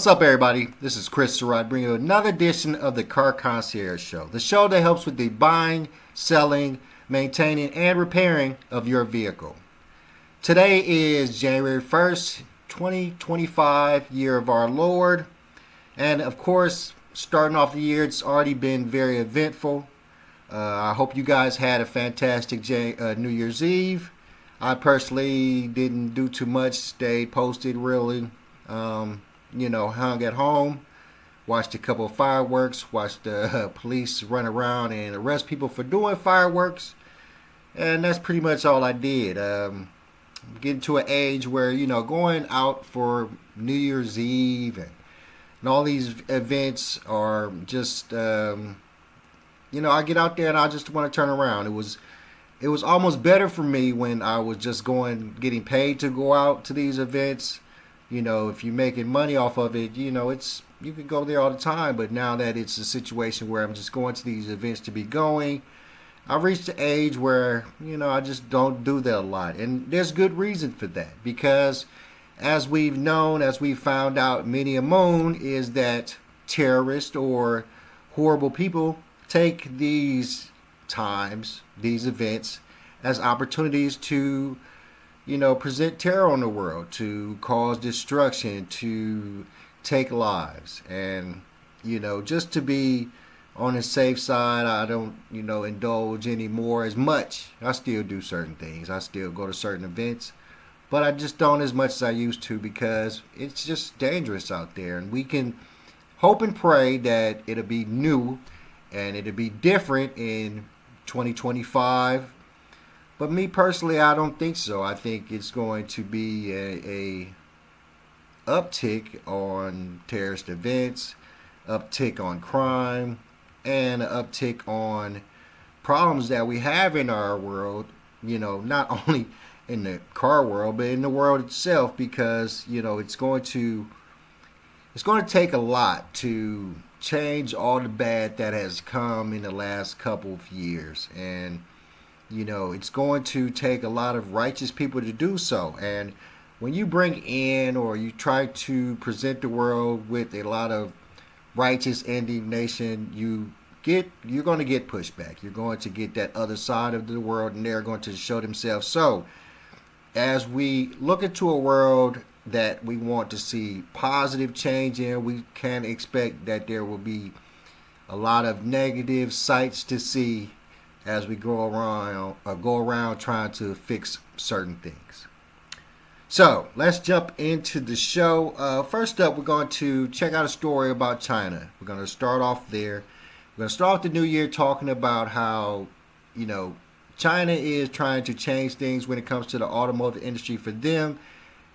What's up, everybody? This is Chris Surratt bringing you another edition of the Car Concierge Show, the show that helps with the buying, selling, maintaining, and repairing of your vehicle. Today is January 1st, 2025, year of our Lord. And of course, starting off the year, it's already been very eventful. I hope you guys had a fantastic New Year's Eve. I personally didn't do too much, stayed posted really. Hung at home, watched a couple of fireworks, watched the police run around and arrest people for doing fireworks, and that's pretty much all I did. Getting to an age where, going out for New Year's Eve and all these events are just, I get out there and I just want to turn around. It was almost better for me when I was just getting paid to go out to these events. If you're making money off of it, you can go there all the time. But now that it's a situation where I'm just going to these events to be going, I've reached the age where, I just don't do that a lot. And there's good reason for that. Because as we've found out many a moon, is that terrorists or horrible people take these times, these events, as opportunities to present terror on the world, to cause destruction, to take lives. And, just to be on the safe side, I don't, indulge anymore as much. I still do certain things. I still go to certain events, but I just don't as much as I used to because it's just dangerous out there. And we can hope and pray that it'll be new and it'll be different in 2025. But me personally, I don't think so. I think it's going to be a uptick on terrorist events, uptick on crime, and an uptick on problems that we have in our world, not only in the car world, but in the world itself, because, it's going to take a lot to change all the bad that has come in the last couple of years. And it's going to take a lot of righteous people to do so. And when you bring in or you try to present the world with a lot of righteous indignation, you're going to get pushback. You're going to get that other side of the world, and they're going to show themselves. So as we look into a world that we want to see positive change in, we can expect that there will be a lot of negative sights to see as we go around trying to fix certain things. So let's jump into the show. First up, we're going to check out a story about China. We're going to start off there. We're going to start off the new year talking about how, China is trying to change things when it comes to the automotive industry for them.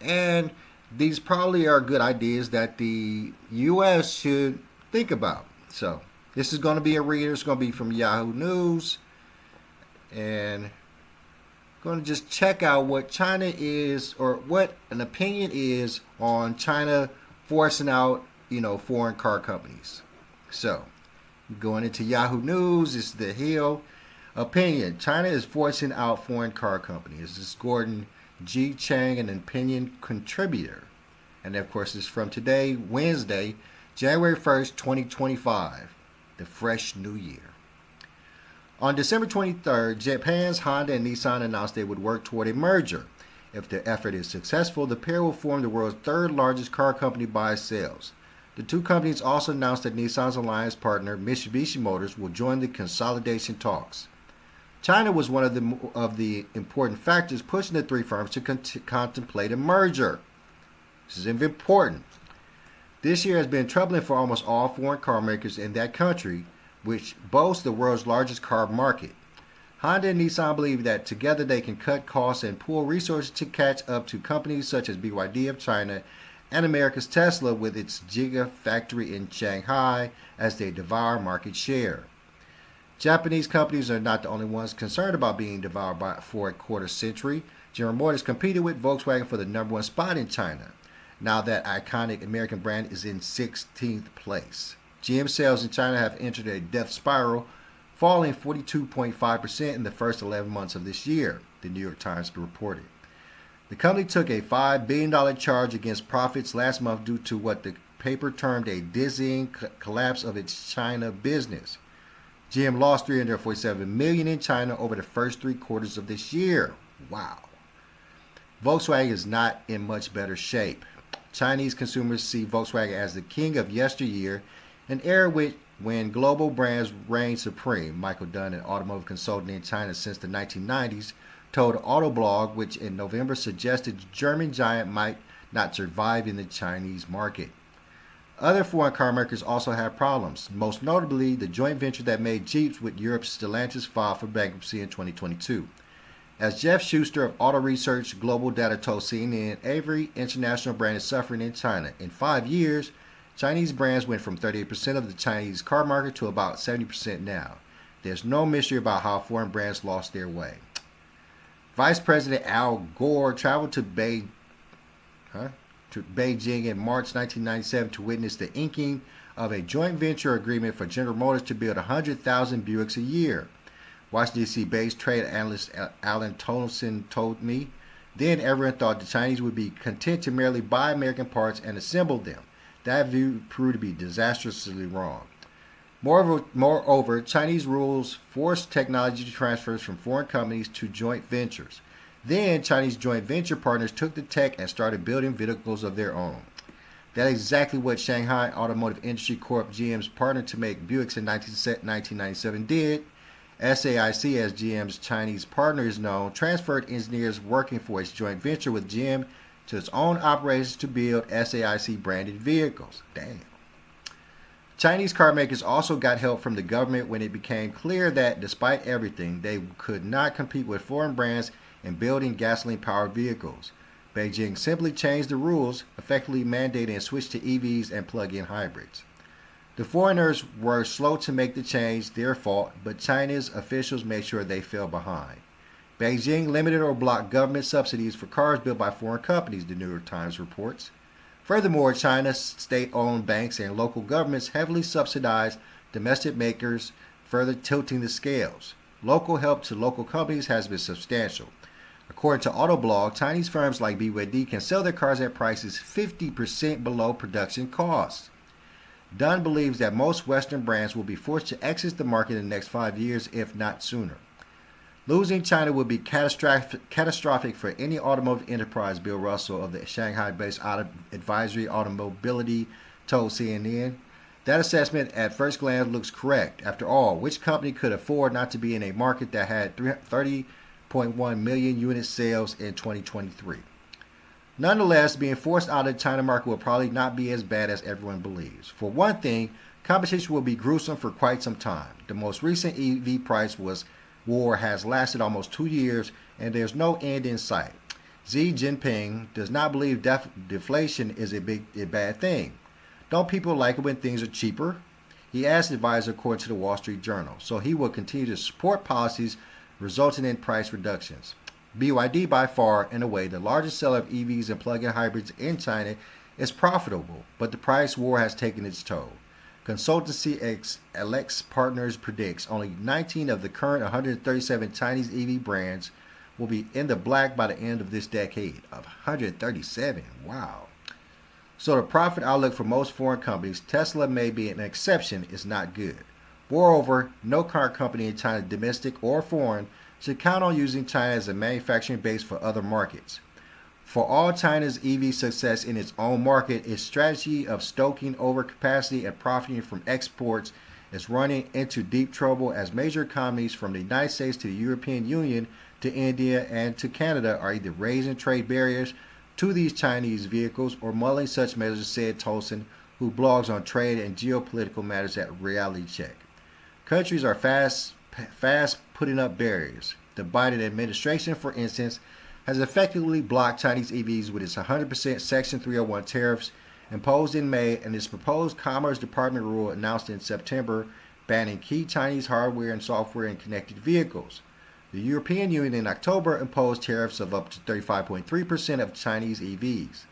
And these probably are good ideas that the U.S. should think about. So this is going to be a reader. It's going to be from Yahoo News. And going to just check out what China is, or what an opinion is on China forcing out, foreign car companies. So, going into Yahoo News, it's the Hill opinion. China is forcing out foreign car companies. This is Gordon G. Chang, an opinion contributor. And of course, it's from today, Wednesday, January 1st, 2025, the fresh new year. On December 23rd, Japan's Honda and Nissan announced they would work toward a merger. If the effort is successful, the pair will form the world's third largest car company by sales. The two companies also announced that Nissan's alliance partner, Mitsubishi Motors, will join the consolidation talks. China was one of the important factors pushing the three firms to contemplate a merger. This is important. This year has been troubling for almost all foreign car makers in that country, which boasts the world's largest car market. Honda and Nissan believe that together they can cut costs and pool resources to catch up to companies such as BYD of China and America's Tesla with its Gigafactory in Shanghai as they devour market share. Japanese companies are not the only ones concerned about being devoured for a quarter century. General Motors competed with Volkswagen for the number one spot in China. Now that iconic American brand is in 16th place. GM sales in China have entered a death spiral, falling 42.5% in the first 11 months of this year, the New York Times reported. The company took a $5 billion charge against profits last month due to what the paper termed a dizzying collapse of its China business. GM lost $347 million in China over the first 3 quarters of this year. Wow. Volkswagen is not in much better shape. Chinese consumers see Volkswagen as the king of yesteryear, an era when global brands reigned supreme. Michael Dunn, an automotive consultant in China since the 1990s, told Autoblog, which in November suggested the German giant might not survive in the Chinese market. Other foreign car makers also have problems, most notably the joint venture that made Jeeps with Europe's Stellantis filed for bankruptcy in 2022. As Jeff Schuster of Auto Research Global Data told CNN, every international brand is suffering in China. In 5 years, Chinese brands went from 38% of the Chinese car market to about 70% now. There's no mystery about how foreign brands lost their way. Vice President Al Gore traveled to Beijing in March 1997 to witness the inking of a joint venture agreement for General Motors to build 100,000 Buicks a year. Washington, D.C.-based trade analyst Alan Tonson told me, then everyone thought the Chinese would be content to merely buy American parts and assemble them. That view proved to be disastrously wrong. Moreover, Chinese rules forced technology transfers from foreign companies to joint ventures. Then Chinese joint venture partners took the tech and started building vehicles of their own. That's exactly what Shanghai Automotive Industry Corp. GM's partner to make Buicks in 1997 did. SAIC, as GM's Chinese partner is known, transferred engineers working for its joint venture with GM to its own operations to build SAIC branded vehicles. Damn. Chinese car makers also got help from the government when it became clear that despite everything, they could not compete with foreign brands in building gasoline-powered vehicles. Beijing simply changed the rules, effectively mandating a switch to EVs and plug-in hybrids. The foreigners were slow to make the change, their fault, but China's officials made sure they fell behind. Beijing limited or blocked government subsidies for cars built by foreign companies, the New York Times reports. Furthermore, China's state-owned banks and local governments heavily subsidized domestic makers, further tilting the scales. Local help to local companies has been substantial. According to Autoblog, Chinese firms like BYD can sell their cars at prices 50% below production costs. Dunn believes that most Western brands will be forced to exit the market in the next 5 years, if not sooner. Losing China would be catastrophic for any automotive enterprise, Bill Russell of the Shanghai-based advisory Automobility told CNN. That assessment at first glance looks correct. After all, which company could afford not to be in a market that had 30.1 million unit sales in 2023? Nonetheless, being forced out of the China market will probably not be as bad as everyone believes. For one thing, competition will be gruesome for quite some time. The most recent EV price war has lasted almost 2 years, and there's no end in sight. Xi Jinping does not believe deflation is a bad thing. Don't people like it when things are cheaper? He asked advisor according to the Wall Street Journal. So he will continue to support policies resulting in price reductions. BYD, by far, in a way, the largest seller of EVs and plug-in hybrids in China, is profitable, but the price war has taken its toll. Consultancy Alex Partners predicts only 19 of the current 137 Chinese EV brands will be in the black by the end of this decade. Of 137, wow. So the profit outlook for most foreign companies, Tesla may be an exception, is not good. Moreover, no car company in China, domestic or foreign, should count on using China as a manufacturing base for other markets. For all China's EV success in its own market, its strategy of stoking overcapacity and profiting from exports is running into deep trouble as major economies from the United States to the European Union to India and to Canada are either raising trade barriers to these Chinese vehicles or mulling such measures, said Tolson, who blogs on trade and geopolitical matters at Reality Check. Countries are fast putting up barriers. The Biden administration, for instance, has effectively blocked Chinese EVs with its 100% Section 301 tariffs imposed in May and its proposed Commerce Department rule announced in September banning key Chinese hardware and software in connected vehicles. The European Union in October imposed tariffs of up to 35.3% of Chinese EVs.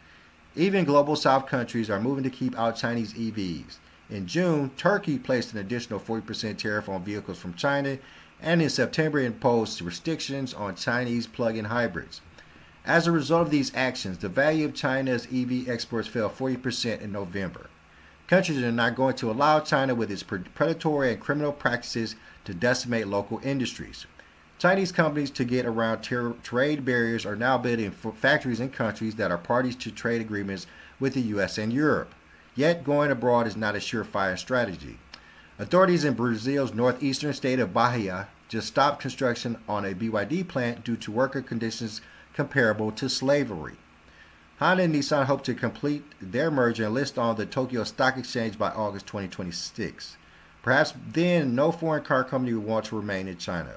Even global South countries are moving to keep out Chinese EVs. In June, Turkey placed an additional 40% tariff on vehicles from China, and in September imposed restrictions on Chinese plug-in hybrids. As a result of these actions, the value of China's EV exports fell 40% in November. Countries are not going to allow China with its predatory and criminal practices to decimate local industries. Chinese companies, to get around trade barriers, are now building factories in countries that are parties to trade agreements with the U.S. and Europe. Yet, going abroad is not a surefire strategy. Authorities in Brazil's northeastern state of Bahia just stopped construction on a BYD plant due to worker conditions comparable to slavery. Honda and Nissan hope to complete their merger and list on the Tokyo Stock Exchange by August 2026. Perhaps then no foreign car company will want to remain in China.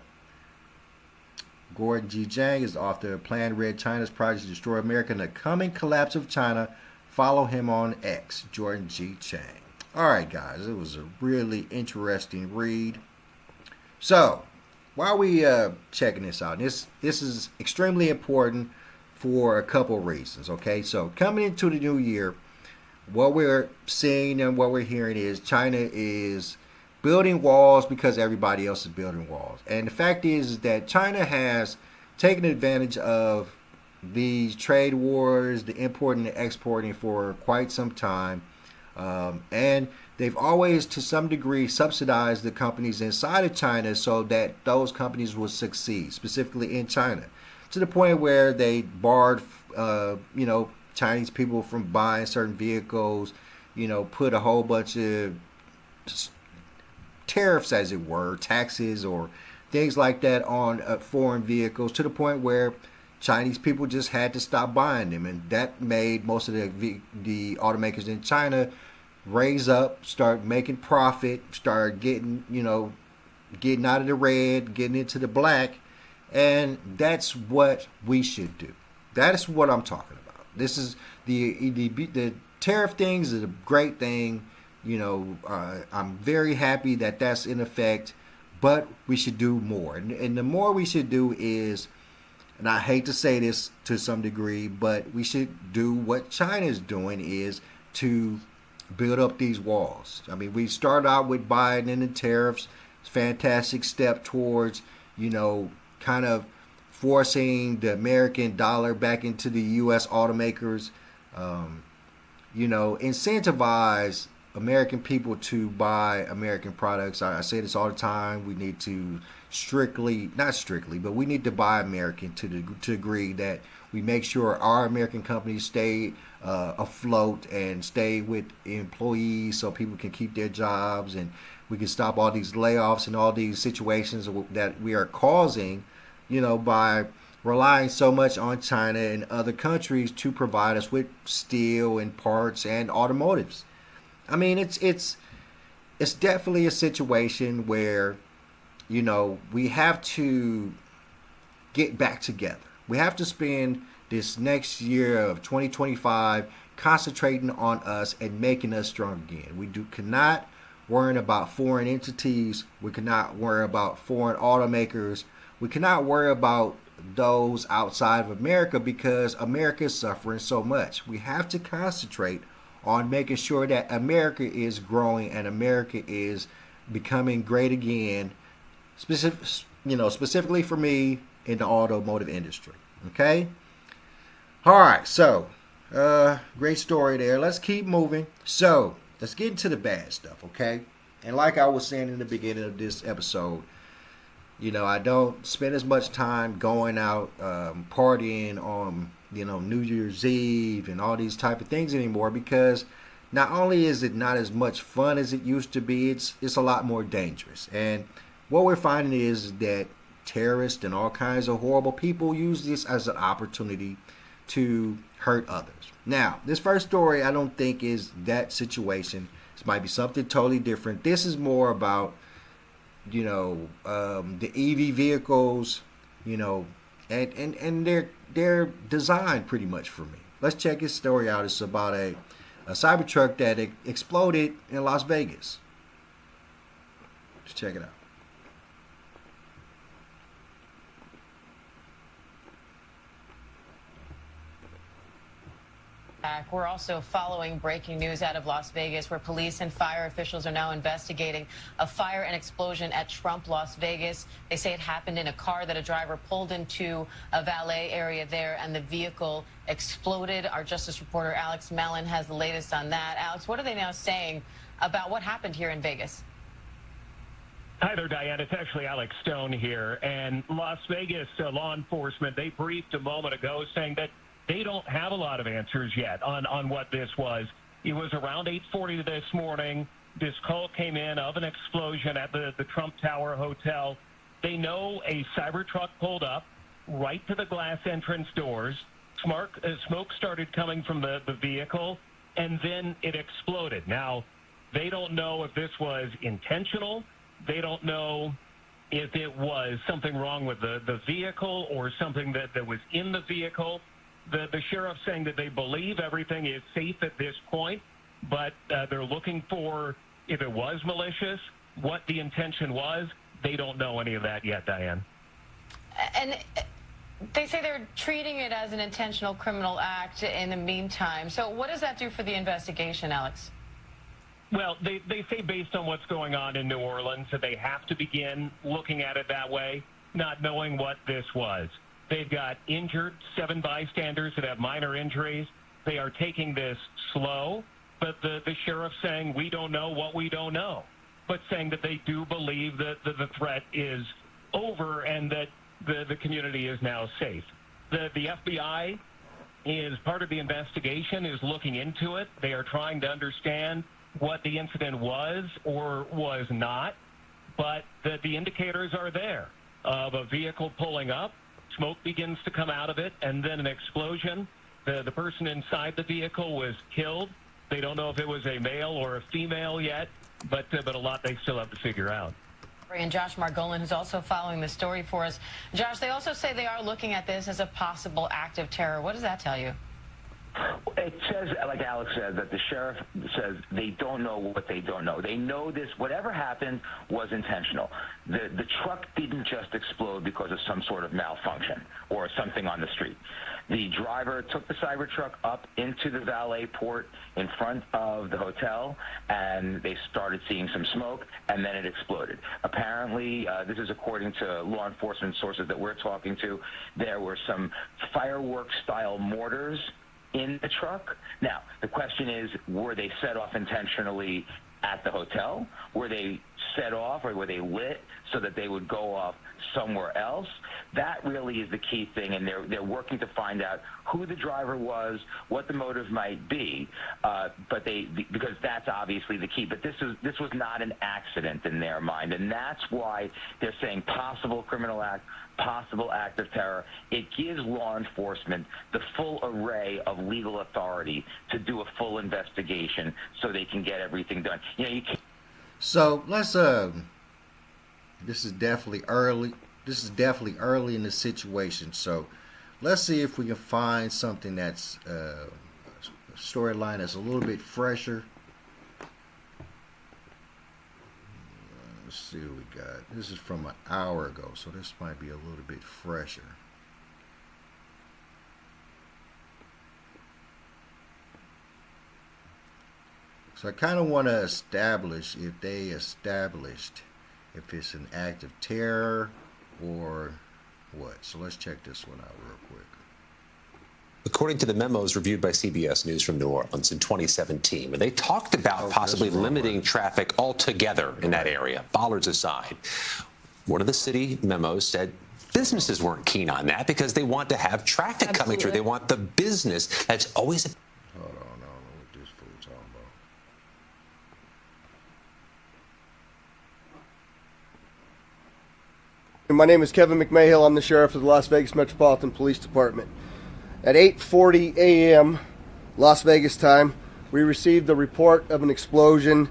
Gordon G. Zhang is the author of Plan Red China's Project to Destroy America and the Coming Collapse of China. Follow him on X, Jordan G. Chang. Alright guys, it was a really interesting read. So, while we checking this out, this is extremely important for a couple reasons, okay? So, coming into the new year, what we're seeing and what we're hearing is China is building walls because everybody else is building walls. And the fact is that China has taken advantage of these trade wars, the importing and exporting for quite some time. And they've always, to some degree, subsidized the companies inside of China so that those companies will succeed, specifically in China, to the point where they barred, Chinese people from buying certain vehicles, put a whole bunch of tariffs, as it were, taxes or things like that on foreign vehicles, to the point where Chinese people just had to stop buying them, and that made most of the automakers in China raise up, start making profit, start getting out of the red, getting into the black, and that's what we should do. That is what I'm talking about. This is the tariff things is a great thing. I'm very happy that that's in effect, but we should do more, and the more we should do is. And I hate to say this to some degree, but we should do what China is doing, is to build up these walls. I mean, we started out with Biden and the tariffs. It's a fantastic step towards, kind of forcing the American dollar back into the U.S. automakers. Incentivize American people to buy American products. I say this all the time. We need to not strictly, but we need to buy American to agree that we make sure our American companies stay afloat and stay with employees so people can keep their jobs, and we can stop all these layoffs and all these situations that we are causing, by relying so much on China and other countries to provide us with steel and parts and automotives. I mean, it's definitely a situation where, we have to get back together. We have to spend this next year of 2025 concentrating on us and making us strong again. We cannot worry about foreign entities. We cannot worry about foreign automakers. We cannot worry about those outside of America because America is suffering so much. We have to concentrate on making sure that America is growing and America is becoming great again, specifically for me in the automotive industry. Okay? All right, so great story there. Let's keep moving. So let's get into the bad stuff, okay? And like I was saying in the beginning of this episode, I don't spend as much time going out partying on New Year's Eve and all these type of things anymore, because not only is it not as much fun as it used to be, it's a lot more dangerous. And what we're finding is that terrorists and all kinds of horrible people use this as an opportunity to hurt others. Now, this first story I don't think is that situation. This might be something totally different. This is more about the EV vehicles, and they're designed pretty much for me. Let's check this story out. It's about a Cybertruck that exploded in Las Vegas. Let's check it out. We're also following breaking news out of Las Vegas, where police and fire officials are now investigating a fire and explosion at Trump, Las Vegas. They say it happened in a car that a driver pulled into a valet area there, and the vehicle exploded. Our Justice reporter Alex Mellon has the latest on that. Alex, what are they now saying about what happened here in Vegas? Hi there, Diane. It's actually Alex Stone here. And Las Vegas law enforcement, they briefed a moment ago saying that they don't have a lot of answers yet on what this was. It was around 8:40 this morning. This call came in of an explosion at the Trump Tower Hotel. They know a Cybertruck pulled up right to the glass entrance doors. Smoke started coming from the vehicle, and then it exploded. Now, they don't know if this was intentional. They don't know if it was something wrong with the vehicle or something that was in the vehicle. The sheriff saying that they believe everything is safe at this point, but they're looking for, if it was malicious, what the intention was. They don't know any of that yet, Diane. And they say they're treating it as an intentional criminal act in the meantime. So what does that do for the investigation, Alex? Well, they say based on what's going on in New Orleans that they have to begin looking at it that way, not knowing what this was. They've got injured 7 bystanders that have minor injuries. They are taking this slow, but the sheriff saying we don't know what we don't know, but saying that they do believe that the threat is over and that the community is now safe. The FBI is part of the investigation, is looking into it. They are trying to understand what the incident was or was not, but the indicators are there of a vehicle pulling up. Smoke begins to come out of it, and then an explosion. The person inside the vehicle was killed. They don't know if it was a male or a female yet, but a lot they still have to figure out. And Josh Margolin is also following the story for us. Josh, they also say they are looking at this as a possible act of terror. What does that tell you? It says, like Alex said, that the sheriff says they don't know what they don't know. They know this, whatever happened was intentional. The truck didn't just explode because of some sort of malfunction or something on the street. The driver took the Cybertruck up into the valet port in front of the hotel, and they started seeing some smoke, and then it exploded. Apparently, this is according to law enforcement sources that we're talking to, there were some fireworks-style mortars in the truck. Now, the question is, were they set off intentionally at the hotel? Were they set off or were they lit so that they would go off somewhere else? That really is the key thing, and they're working to find out who the driver was, what the motive might be, because that's obviously the key. But this was not an accident in their mind, and that's why they're saying possible criminal act, possible act of terror. It gives law enforcement the full array of legal authority to do a full investigation so they can get everything done. You can't. So let's this is definitely early. This is definitely early in the situation. So let's see if we can find something that's a storyline that's a little bit fresher. Let's see what we got. This is from an hour ago, so this might be a little bit fresher. So I kind of want to establish if they established if it's an act of terror or what. So let's check this one out real quick. According to the memos reviewed by CBS News from New Orleans in 2017, when they talked about possibly limiting traffic altogether in that area, bollards aside, one of the city memos said businesses weren't keen on that because they want to have traffic coming through. They want the business. That's always a... Hold on, I don't know what this fool's talking about. My name is Kevin McMahill. I'm the sheriff of the Las Vegas Metropolitan Police Department. At 8:40 a.m. Las Vegas time, we received the report of an explosion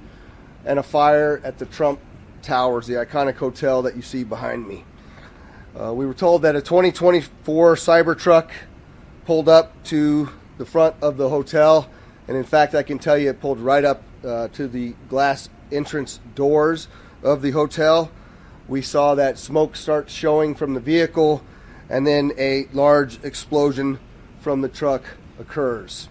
and a fire at the Trump Towers, the iconic hotel that you see behind me. We were told that a 2024 Cybertruck pulled up to the front of the hotel, and in fact, I can tell you it pulled right up to the glass entrance doors of the hotel. We saw that smoke start showing from the vehicle, and then a large explosion from the truck occurs.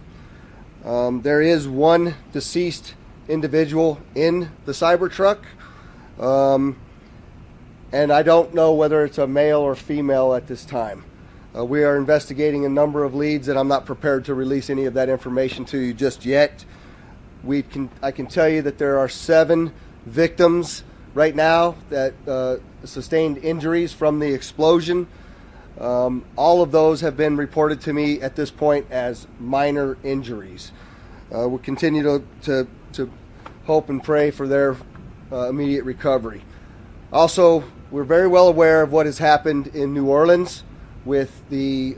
There is one deceased individual in the Cybertruck, and I don't know whether it's a male or female at this time. We are investigating a number of leads, and I'm not prepared to release any of that information to you just yet. I can tell you that there are 7 victims right now that sustained injuries from the explosion. All of those have been reported to me at this point as minor injuries. We'll continue to hope and pray for their immediate recovery. Also, we're very well aware of what has happened in New Orleans with the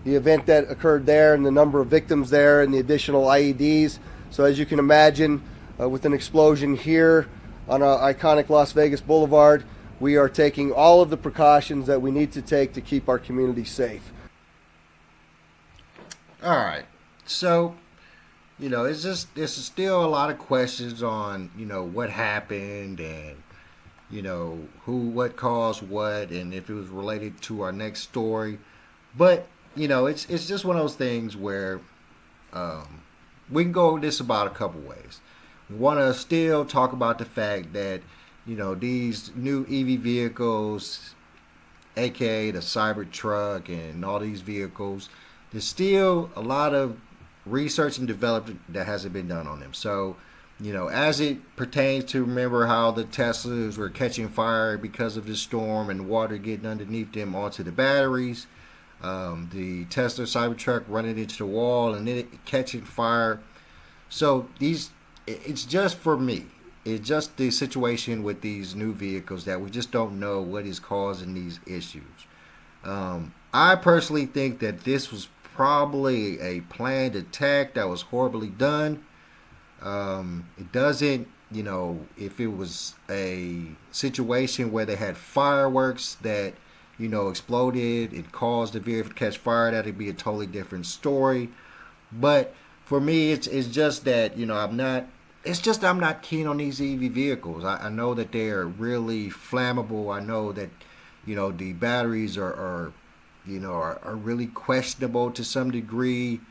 event that occurred there and the number of victims there and the additional IEDs. So as you can imagine, with an explosion here on our iconic Las Vegas Boulevard, we are taking all of the precautions that we need to take to keep our community safe. All right. So, there's still a lot of questions on, what happened and, what caused what and if it was related to our next story. But, it's just one of those things where we can go this about a couple ways. We want to still talk about the fact that, these new EV vehicles, aka the Cybertruck and all these vehicles, there's still a lot of research and development that hasn't been done on them. So, as it pertains to, remember how the Teslas were catching fire because of the storm and water getting underneath them onto the batteries, the Tesla Cybertruck running into the wall and then it catching fire. So it's just, for me, it's just the situation with these new vehicles that we just don't know what is causing these issues. I personally think that this was probably a planned attack that was horribly done. It doesn't, if it was a situation where they had fireworks that, exploded and caused the vehicle to catch fire, that'd be a totally different story. But for me, it's just that, I'm not keen on these EV vehicles. I know that they are really flammable. I know that, the batteries are really questionable to some degree,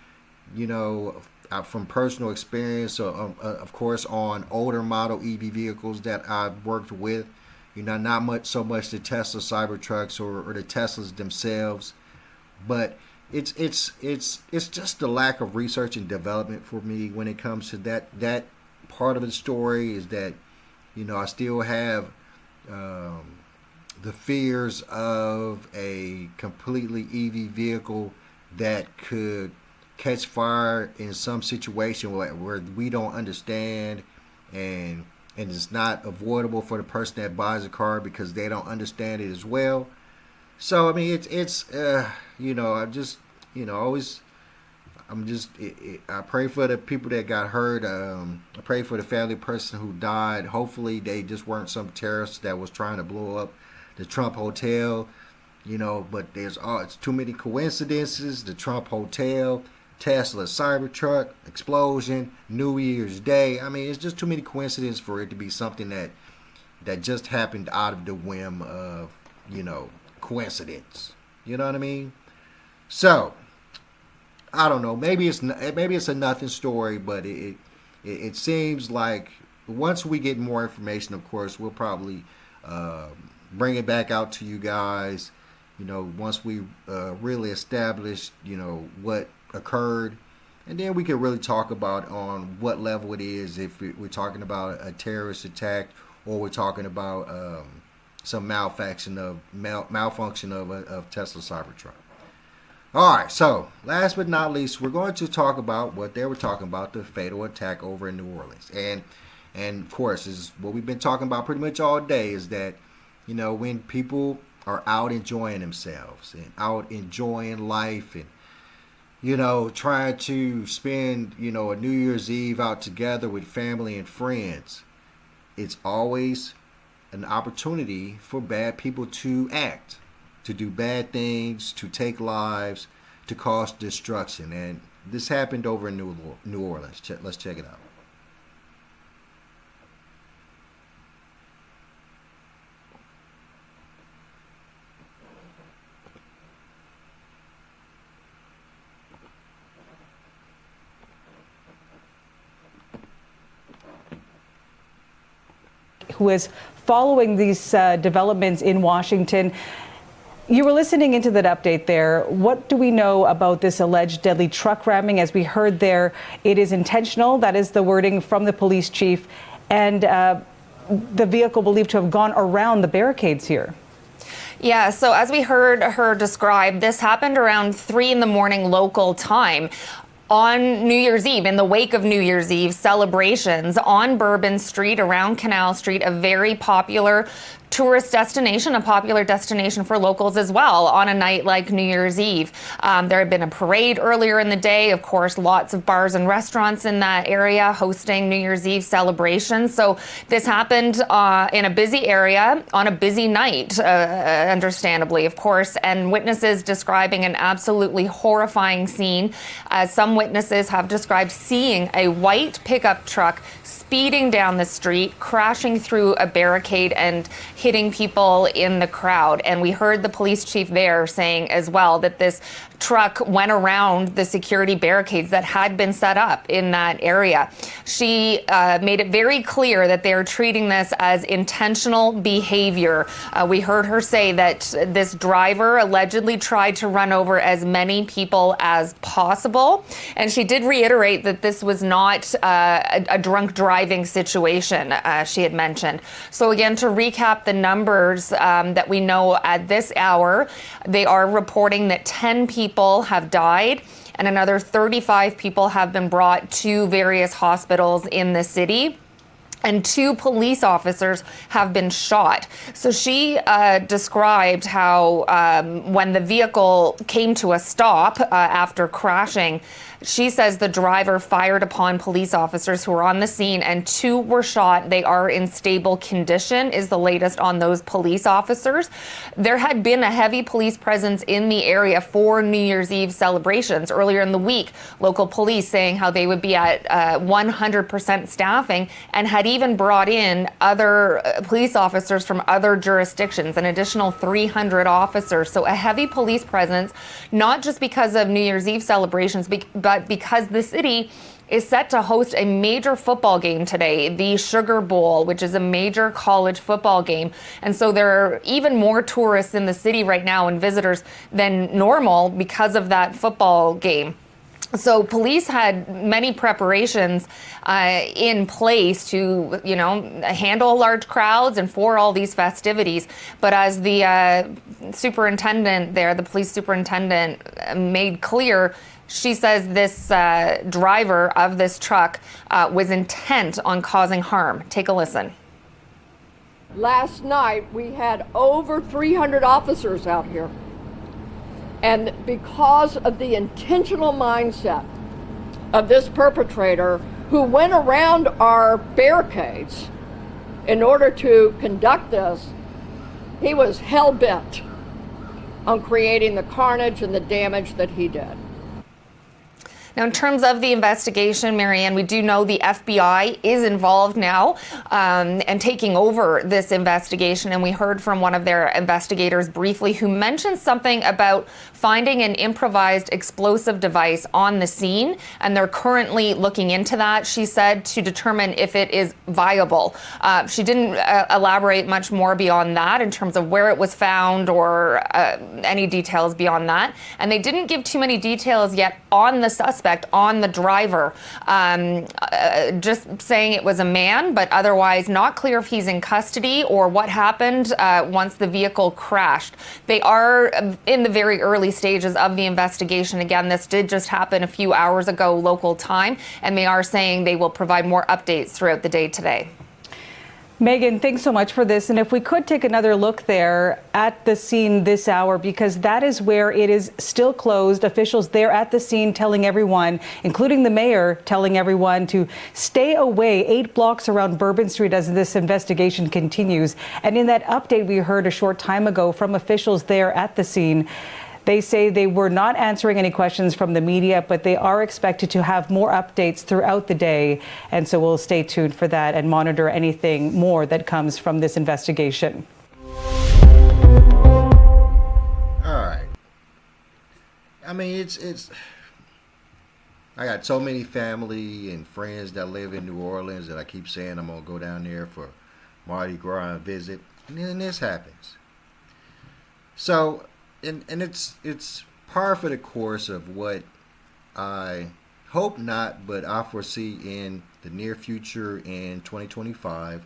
from personal experience, of course, on older model EV vehicles that I've worked with, not so much the Tesla Cybertrucks or the Teslas themselves, but it's just the lack of research and development for me when it comes to that part of the story. Is that I still have the fears of a completely EV vehicle that could catch fire in some situation where we don't understand, and it's not avoidable for the person that buys a car because they don't understand it as well. So I mean, I pray for the people that got hurt. I pray for the family person who died. Hopefully they just weren't some terrorist that was trying to blow up the Trump Hotel. But it's too many coincidences. The Trump Hotel, Tesla Cybertruck, explosion, New Year's Day. I mean, it's just too many coincidences for it to be something that just happened out of the whim of, coincidence. You know what I mean? So, I don't know. Maybe it's a nothing story, but it seems like once we get more information, of course, we'll probably bring it back out to you guys. Once we really establish, what occurred, and then we can really talk about on what level it is. If we're talking about a terrorist attack, or we're talking about some malfunction of Tesla Cybertruck. All right, so last but not least, we're going to talk about what they were talking about, the fatal attack over in New Orleans. And of course, is what we've been talking about pretty much all day, is that, when people are out enjoying themselves and out enjoying life and, trying to spend, a New Year's Eve out together with family and friends, it's always an opportunity for bad people to act, to do bad things, to take lives, to cause destruction. And this happened over in New Orleans. Let's check it out. who is following these developments in Washington. You were listening into that update there. What do we know about this alleged deadly truck ramming? As we heard there, it is intentional. That is the wording from the police chief. And the vehicle believed to have gone around the barricades here. Yeah, so as we heard her describe, this happened around 3 in the morning local time on New Year's Eve, in the wake of New Year's Eve celebrations on Bourbon Street, around Canal Street, a very popular tourist destination, a popular destination for locals as well on a night like New Year's Eve. There had been a parade earlier in the day. Of course, lots of bars and restaurants in that area hosting New Year's Eve celebrations. So this happened in a busy area on a busy night, understandably, of course, and witnesses describing an absolutely horrifying scene. Some witnesses have described seeing a white pickup truck speeding down the street, crashing through a barricade and hitting people in the crowd. And we heard the police chief there saying as well that this truck went around the security barricades that had been set up in that area. She made it very clear that they are treating this as intentional behavior. We heard her say that this driver allegedly tried to run over as many people as possible. And she did reiterate that this was not a drunk driving situation, she had mentioned. So again, to recap the numbers that we know at this hour, they are reporting that 10 people have died and another 35 people have been brought to various hospitals in the city. And 2 police officers have been shot. So she described how when the vehicle came to a stop after crashing, she says the driver fired upon police officers who were on the scene and 2 were shot. They are in stable condition, is the latest on those police officers. There had been a heavy police presence in the area for New Year's Eve celebrations earlier in the week. Local police saying how they would be at 100% staffing and had even brought in other police officers from other jurisdictions, an additional 300 officers. So a heavy police presence, not just because of New Year's Eve celebrations, but because the city is set to host a major football game today, the Sugar Bowl, which is a major college football game. And so there are even more tourists in the city right now and visitors than normal because of that football game. So police had many preparations in place to, handle large crowds and for all these festivities. But as the superintendent there, the police superintendent made clear, she says this driver of this truck was intent on causing harm. Take a listen. Last night, we had over 300 officers out here. And because of the intentional mindset of this perpetrator who went around our barricades in order to conduct this, he was hell-bent on creating the carnage and the damage that he did. Now, in terms of the investigation, Marianne, we do know the FBI is involved now and taking over this investigation. And we heard from one of their investigators briefly who mentioned something about finding an improvised explosive device on the scene. And they're currently looking into that, she said, to determine if it is viable. She didn't elaborate much more beyond that in terms of where it was found or any details beyond that. And they didn't give too many details yet on the suspect, on the driver, just saying it was a man, but otherwise not clear if he's in custody or what happened once the vehicle crashed. They are in the very early stages of the investigation. Again, this did just happen a few hours ago local time, and they are saying they will provide more updates throughout the day today. Megan, thanks so much for this. And if we could take another look there at the scene this hour, because that is where it is still closed. Officials there at the scene telling everyone, including the mayor, telling everyone to stay away 8 blocks around Bourbon Street as this investigation continues. And in that update we heard a short time ago from officials there at the scene, they say they were not answering any questions from the media, but they are expected to have more updates throughout the day. And so we'll stay tuned for that and monitor anything more that comes from this investigation. All right. I mean, it's I got so many family and friends that live in New Orleans that I keep saying I'm going to go down there for Mardi Gras visit, and then this happens. So, and it's par for the course of what I hope not, but I foresee in the near future in 2025.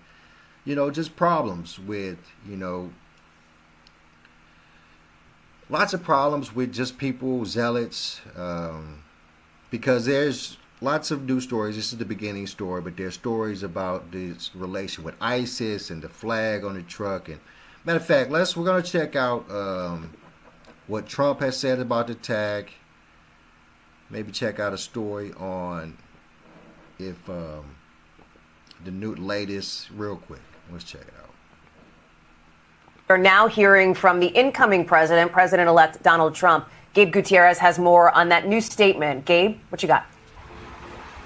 Just problems with, lots of problems with just people, zealots, because there's lots of news stories. This is the beginning story, but there's stories about this relation with ISIS and the flag on the truck. And matter of fact, we're gonna check out what Trump has said about the attack. Maybe check out a story on if the new latest real quick. Let's check it out. We're now hearing from the incoming president, President-elect Donald Trump. Gabe Gutierrez has more on that new statement. Gabe, what you got?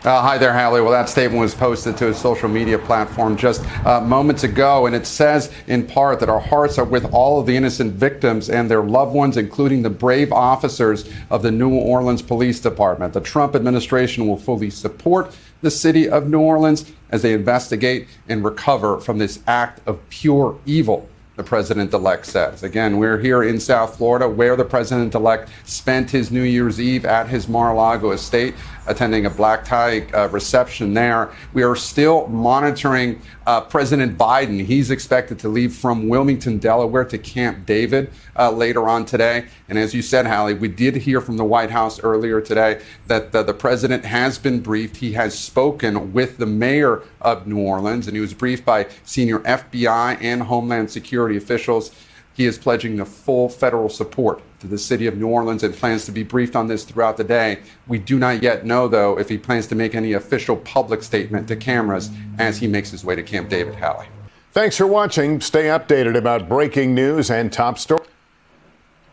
Hi there, Hallie. Well, that statement was posted to a social media platform just moments ago, and it says in part that our hearts are with all of the innocent victims and their loved ones, including the brave officers of the New Orleans Police Department. The Trump administration will fully support the city of New Orleans as they investigate and recover from this act of pure evil, the president-elect says. Again, we're here in South Florida, where the president-elect spent his New Year's Eve at his Mar-a-Lago estate, attending a black tie reception there. We are still monitoring President Biden. He's expected to leave from Wilmington, Delaware to Camp David later on today. And as you said, Hallie, we did hear from the White House earlier today that the president has been briefed. He has spoken with the mayor of New Orleans, and he was briefed by senior FBI and Homeland Security officials. He is pledging the full federal support to the city of New Orleans and plans to be briefed on this throughout the day. We do not yet know, though, if he plans to make any official public statement to cameras as he makes his way to Camp David. Hallie. Thanks for watching. Stay updated about breaking news and top stories.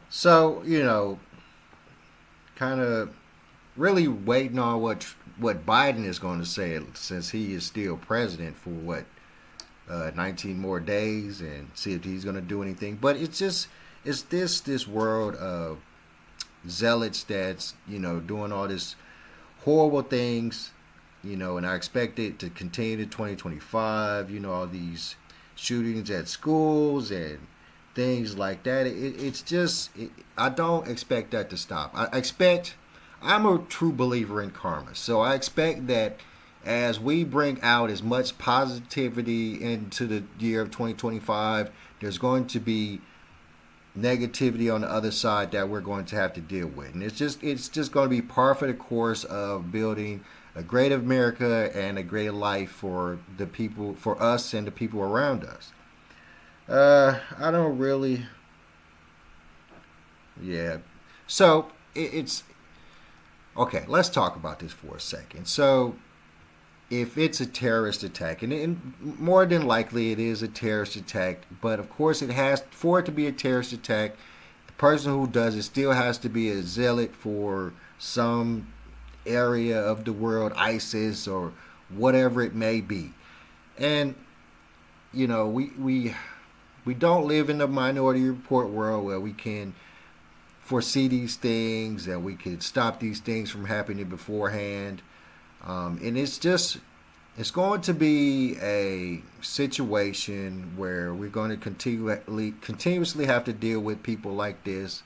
So, kind of really waiting on what Biden is going to say, since he is still president for 19 more days, and see if he's going to do anything. But it's this world of zealots that's doing all this horrible things, and I expect it to continue to 2025. All these shootings at schools and things like that. I don't expect that to stop. I'm a true believer in karma, so I expect that as we bring out as much positivity into the year of 2025, there's going to be negativity on the other side that we're going to have to deal with. And it's just going to be par for the course of building a great America and a great life for the people, for us and the people around us. I don't really... Yeah. So, it's... Okay, let's talk about this for a second. So, if it's a terrorist attack, and more than likely it is a terrorist attack, but of course for it to be a terrorist attack, the person who does it still has to be a zealot for some area of the world, ISIS or whatever it may be. And we don't live in the Minority Report world where we can foresee these things and we could stop these things from happening beforehand. And it's going to be a situation where we're going to continuously have to deal with people like this,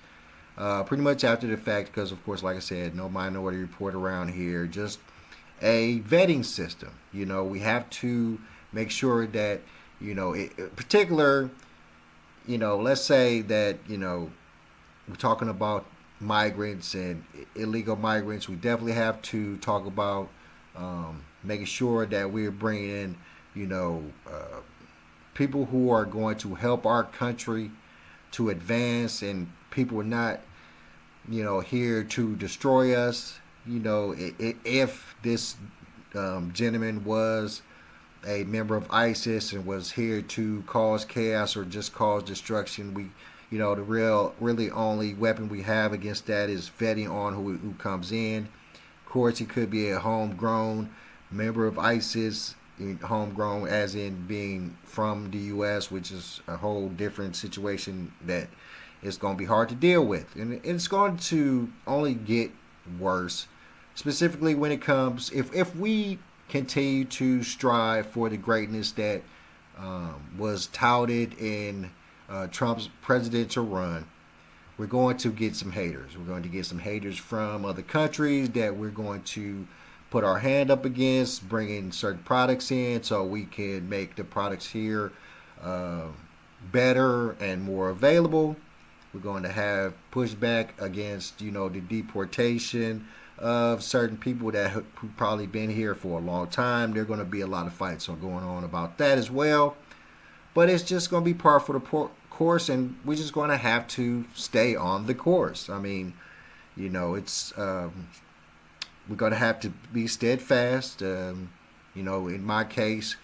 pretty much after the fact, because of course, like I said, no Minority Report around here, just a vetting system. We have to make sure that, in particular, let's say that, we're talking about migrants and illegal migrants. We definitely have to talk about making sure that we're bringing in, people who are going to help our country to advance, and people are not, here to destroy us. If this gentleman was a member of ISIS and was here to cause chaos or just cause destruction, the really only weapon we have against that is vetting on who comes in. Of course, it could be a homegrown member of ISIS, homegrown as in being from the U.S., which is a whole different situation that is going to be hard to deal with. And it's going to only get worse, specifically when it comes, if we continue to strive for the greatness that was touted in Trump's presidential run, we're going to get some haters. We're going to get some haters from other countries that we're going to put our hand up against, bringing certain products in so we can make the products here better and more available. We're going to have pushback against, the deportation of certain people that who probably been here for a long time. There are going to be a lot of fights going on about that as well. But it's just going to be par for the course, and we're just going to have to stay on the course. I mean, it's we're going to have to be steadfast. In my case,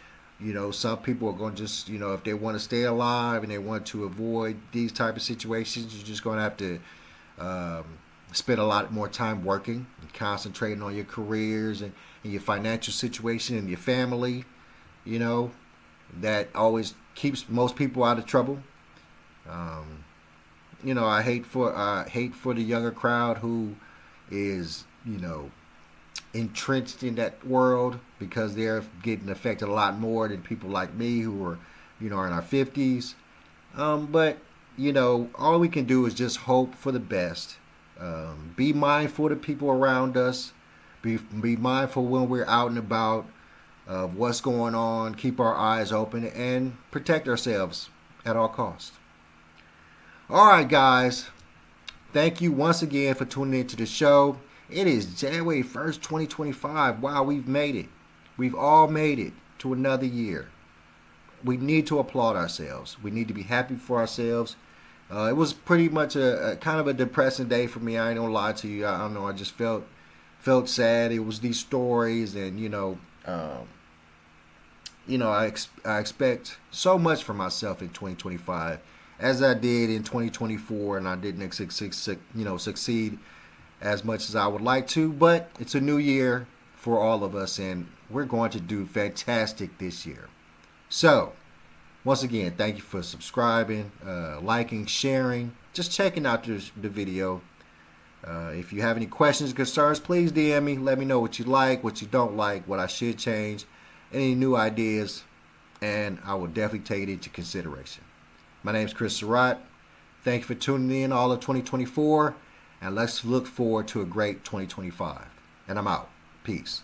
some people are going to just, if they want to stay alive and they want to avoid these type of situations, you're just going to have to spend a lot more time working and concentrating on your careers and your financial situation and your family. That always keeps most people out of trouble. I hate for the younger crowd who is, entrenched in that world, because they're getting affected a lot more than people like me who are, in our 50s. But, all we can do is just hope for the best. Be mindful of the people around us. Be mindful when we're out and about of what's going on. Keep our eyes open and protect ourselves at all costs. All right, guys. Thank you once again for tuning into the show. It is January 1st, 2025. Wow, we've made it. We've all made it to another year. We need to applaud ourselves. We need to be happy for ourselves. It was pretty much a kind of a depressing day for me. I ain't gonna lie to you. I don't know. I just felt sad. It was these stories, and I expect so much from myself in 2025, as I did in 2024, and I didn't succeed as much as I would like to. But it's a new year for all of us, and we're going to do fantastic this year. So, once again, thank you for subscribing, liking, sharing, just checking out the video. If you have any questions or concerns, please DM me. Let me know what you like, what you don't like, what I should change, any new ideas, and I will definitely take it into consideration. My name is Chris Surratt. Thank you for tuning in all of 2024, and let's look forward to a great 2025. And I'm out. Peace.